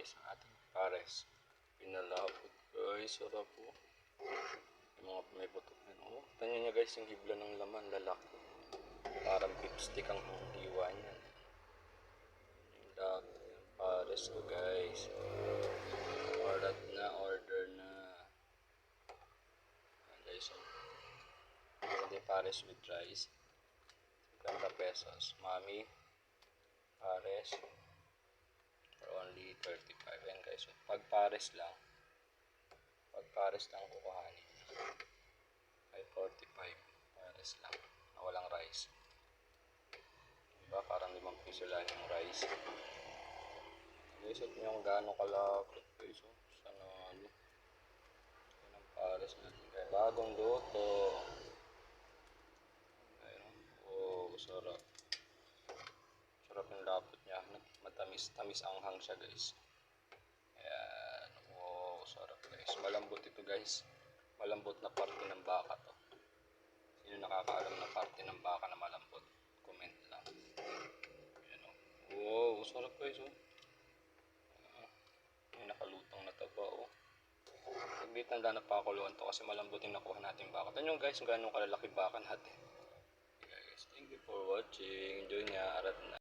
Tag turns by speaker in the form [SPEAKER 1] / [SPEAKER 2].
[SPEAKER 1] guys ang ating pares. Pinalapot guys, sarap po. Yung mga may butok na. Oh, tanyo niya guys yung hibla ng laman, lalaki. Parang lipstick ang hiwa niyan. Yung laki ng pares ko guys. Order na. Ayan guys, hindi pares with rice. 50 pesos. Mami, pares. For only 35. Ayan guys, pag pares lang kukuhanin. Ay 45. Pares lang. Na walang rice. Diba? Parang 5 piso lang yung rice. Guys, at nyo kung gaano kalapit guys. Sana ano. Yan ang pares natin guys. Bagong luto. Ayun. Oh, sarap. Sarap yung lapot niya. Matamis anghang siya guys. Ayan. Oh, sarap guys. Malambot ito guys. Malambot na parte ng baka to. Sino nakakaalam na parte ng baka na malambot? Comment lang. Ayan o. Wow, sarap guys o. May nakalutang na taba o. Nagbitan na napakuluan to kasi malambot yung nakuha natin baka. Tanyo guys kung gano'ng kalalaki baka natin. Okay guys, thank you for watching. Enjoy niya. Arat na.